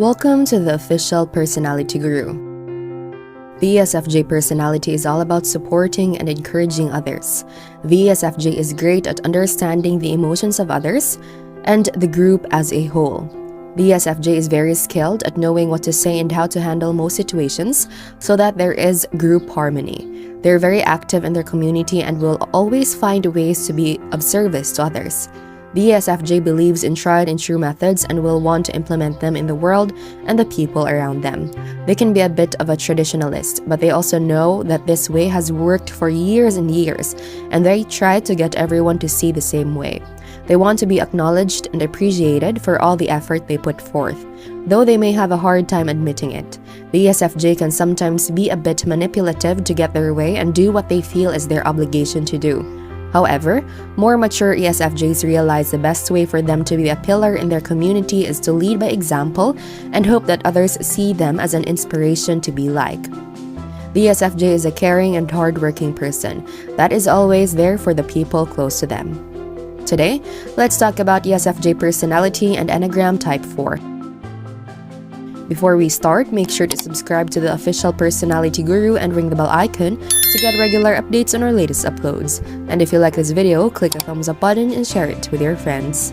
Welcome to the official Personality Guru. The ESFJ personality is all about supporting and encouraging others. The ESFJ is great at understanding the emotions of others and the group as a whole. The ESFJ is very skilled at knowing what to say and how to handle most situations so that there is group harmony. They're very active in their community and will always find ways to be of service to others. The ESFJ believes in tried and true methods and will want to implement them in the world and the people around them. They can be a bit of a traditionalist, but they also know that this way has worked for years and years, and they try to get everyone to see the same way. They want to be acknowledged and appreciated for all the effort they put forth, though they may have a hard time admitting it. The ESFJ can sometimes be a bit manipulative to get their way and do what they feel is their obligation to do. However, more mature ESFJs realize the best way for them to be a pillar in their community is to lead by example and hope that others see them as an inspiration to be like. The ESFJ is a caring and hardworking person that is always there for the people close to them. Today, let's talk about ESFJ personality and Enneagram Type 4. Before we start, make sure to subscribe to the official Personality Guru and ring the bell icon to get regular updates on our latest uploads. And if you like this video, click the thumbs up button and share it with your friends.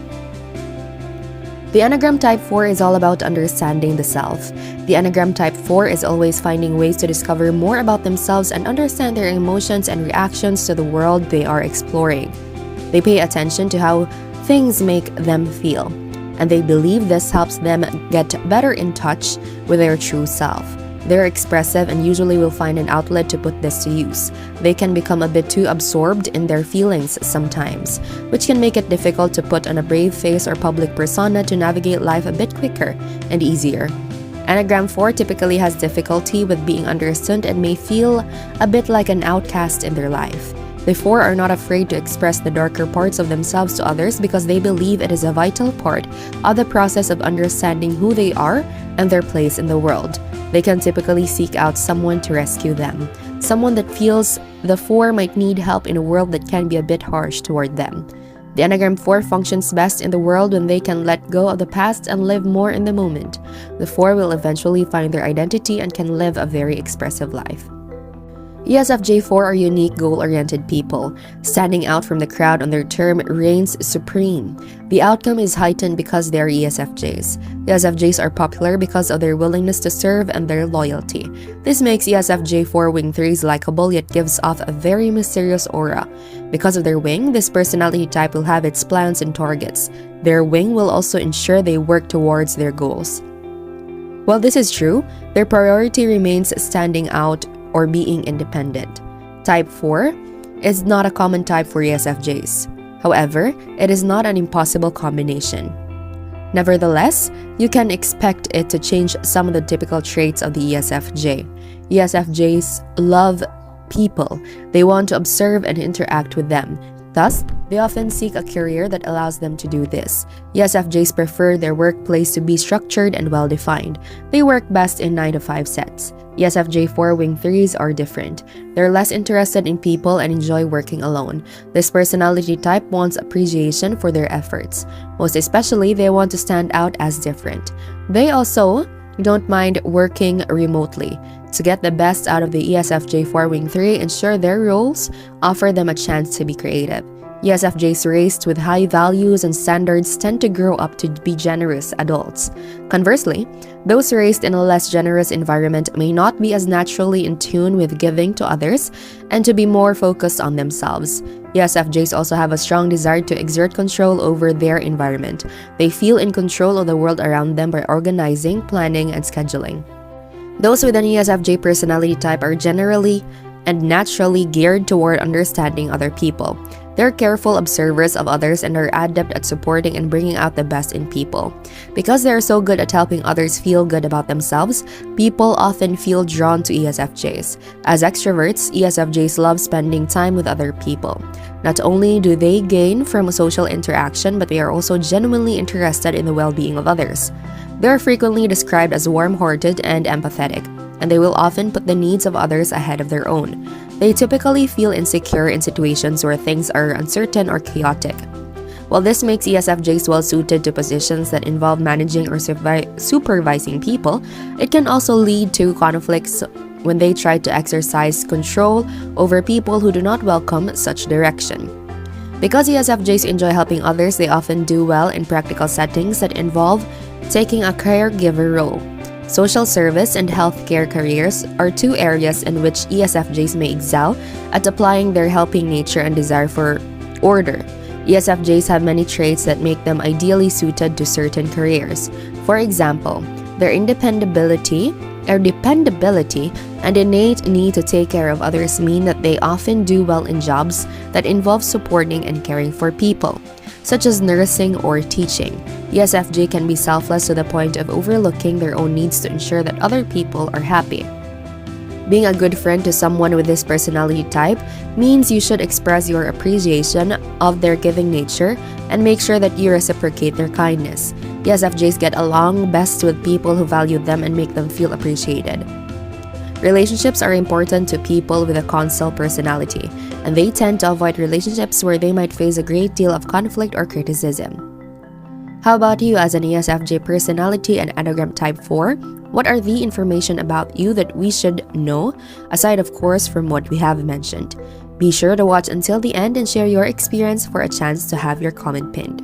The Enneagram Type 4 is all about understanding the self. The Enneagram Type 4 is always finding ways to discover more about themselves and understand their emotions and reactions to the world they are exploring. They pay attention to how things make them feel, and they believe this helps them get better in touch with their true self. They're expressive and usually will find an outlet to put this to use. They can become a bit too absorbed in their feelings sometimes, which can make it difficult to put on a brave face or public persona to navigate life a bit quicker and easier. Enneagram 4 typically has difficulty with being understood and may feel a bit like an outcast in their life. The 4 are not afraid to express the darker parts of themselves to others because they believe it is a vital part of the process of understanding who they are and their place in the world. They can typically seek out someone to rescue them, someone that feels the 4 might need help in a world that can be a bit harsh toward them. The Enneagram 4 functions best in the world when they can let go of the past and live more in the moment. The 4 will eventually find their identity and can live a very expressive life. ESFJ 4 are unique, goal-oriented people. Standing out from the crowd on their term reigns supreme. The outcome is heightened because they are ESFJs. ESFJs are popular because of their willingness to serve and their loyalty. This makes ESFJ 4 wing 3s likable yet gives off a very mysterious aura. Because of their wing, this personality type will have its plans and targets. Their wing will also ensure they work towards their goals. While this is true, their priority remains standing out or being independent. Type 4 is not a common type for ESFJs. However, it is not an impossible combination. Nevertheless, you can expect it to change some of the typical traits of the ESFJ. ESFJs love people. They want to observe and interact with them. Thus, they often seek a career that allows them to do this. ESFJs prefer their workplace to be structured and well-defined. They work best in 9-to-5 sets. ESFJ 4 wing 3s are different. They're less interested in people and enjoy working alone. This personality type wants appreciation for their efforts. Most especially, they want to stand out as different. They also don't mind working remotely. To get the best out of the ESFJ 4 wing 3, ensure their roles offer them a chance to be creative. ESFJs raised with high values and standards tend to grow up to be generous adults. Conversely, those raised in a less generous environment may not be as naturally in tune with giving to others and to be more focused on themselves. ESFJs also have a strong desire to exert control over their environment. They feel in control of the world around them by organizing, planning, and scheduling. Those with an ESFJ personality type are generally and naturally geared toward understanding other people. They're careful observers of others and are adept at supporting and bringing out the best in people. Because they are so good at helping others feel good about themselves, people often feel drawn to ESFJs. As extroverts, ESFJs love spending time with other people. Not only do they gain from social interaction, but they are also genuinely interested in the well-being of others. They are frequently described as warm-hearted and empathetic, and they will often put the needs of others ahead of their own. They typically feel insecure in situations where things are uncertain or chaotic. While this makes ESFJs well suited to positions that involve managing or supervising people, it can also lead to conflicts when they try to exercise control over people who do not welcome such direction. Because ESFJs enjoy helping others, they often do well in practical settings that involve taking a caregiver role. Social service and healthcare careers are two areas in which ESFJs may excel at applying their helping nature and desire for order. ESFJs have many traits that make them ideally suited to certain careers. For example, their dependability and innate need to take care of others mean that they often do well in jobs that involve supporting and caring for people, such as nursing or teaching. ESFJ can be selfless to the point of overlooking their own needs to ensure that other people are happy. Being a good friend to someone with this personality type means you should express your appreciation of their giving nature and make sure that you reciprocate their kindness. ESFJs get along best with people who value them and make them feel appreciated. Relationships are important to people with a console personality, and they tend to avoid relationships where they might face a great deal of conflict or criticism. How about you as an ESFJ personality and Enneagram Type 4? What are the information about you that we should know, aside of course from what we have mentioned? Be sure to watch until the end and share your experience for a chance to have your comment pinned.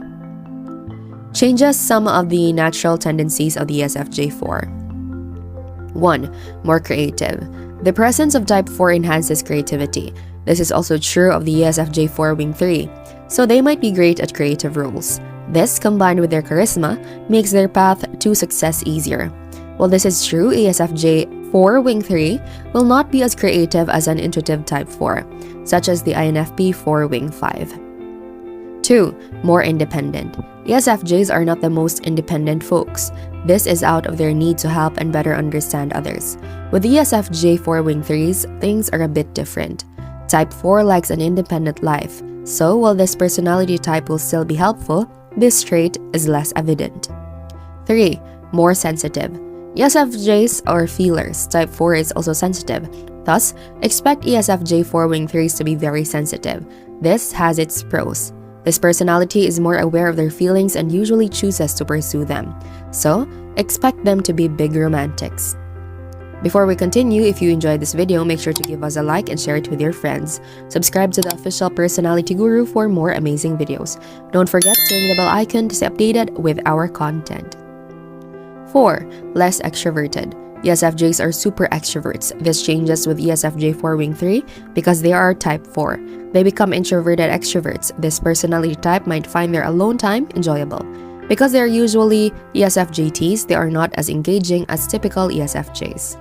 Changes some of the natural tendencies of the ESFJ4. 1. More creative. The presence of Type 4 enhances creativity. This is also true of the ESFJ4 Wing 3, so they might be great at creative roles. This, combined with their charisma, makes their path to success easier. While this is true, ESFJ4 Wing 3 will not be as creative as an intuitive Type 4, such as the INFP4 Wing 5. 2. More independent. ESFJs are not the most independent folks. This is out of their need to help and better understand others. With ESFJ4 Wing 3s, things are a bit different. Type 4 likes an independent life, so while this personality type will still be helpful, this trait is less evident. 3. More sensitive. ESFJs are feelers. Type 4 is also sensitive. Thus, expect ESFJ4 Wing 3s to be very sensitive. This has its pros. This personality is more aware of their feelings and usually chooses to pursue them. So, expect them to be big romantics. Before we continue, if you enjoyed this video, make sure to give us a like and share it with your friends. Subscribe to the official Personality Guru for more amazing videos. Don't forget to ring the bell icon to stay updated with our content. 4. Less extroverted. ESFJs are super extroverts. This changes with ESFJ4 Wing 3 because they are Type 4. They become introverted extroverts. This personality type might find their alone time enjoyable. Because they are usually ESFJTs, they are not as engaging as typical ESFJs.